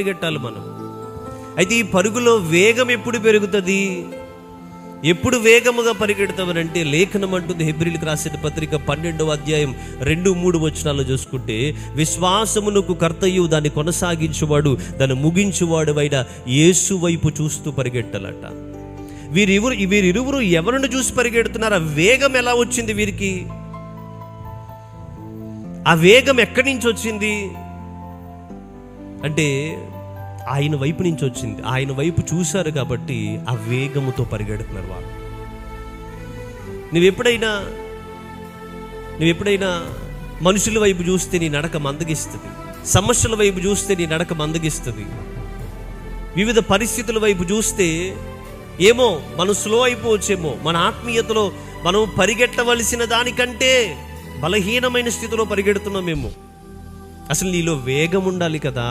పరిగెట్టాలి మనం. అయితే ఈ పరుగులో వేగం ఎప్పుడు పెరుగుతుంది? ఎప్పుడు వేగముగా పరిగెడతామనంటే లేఖనం అంటుంది, హెబ్రీయులకు రాసిన పత్రిక 12వ అధ్యాయం 2-3 వచనాల్లో చూసుకుంటే, విశ్వాసమునకు కర్తయు దాన్ని కొనసాగించువాడు దాన్ని ముగించువాడు అయిన యేసు వైపు చూస్తూ పరిగెట్టాలట. వీరిరువురు ఎవరిని చూసి పరిగెడుతున్నారు? ఆ వేగం ఎలా వచ్చింది వీరికి? ఆ వేగం ఎక్కడి నుంచి వచ్చింది అంటే ఆయన వైపు నుంచి వచ్చింది. ఆయన వైపు చూశారు కాబట్టి ఆ వేగముతో పరిగెడుతున్నారు వాళ్ళు. నువ్వెప్పుడైనా మనుషుల వైపు చూస్తే నీ నడక మందగిస్తుంది, సమస్యల వైపు చూస్తే నీ నడక మందగిస్తుంది, వివిధ పరిస్థితుల వైపు చూస్తే ఏమో మనం స్లో అయిపోవచ్చేమో, మన ఆత్మీయతలో మనం పరిగెట్టవలసిన దానికంటే బలహీనమైన స్థితిలో పరిగెడుతున్నామేమో. అసలు నీలో వేగం ఉండాలి కదా.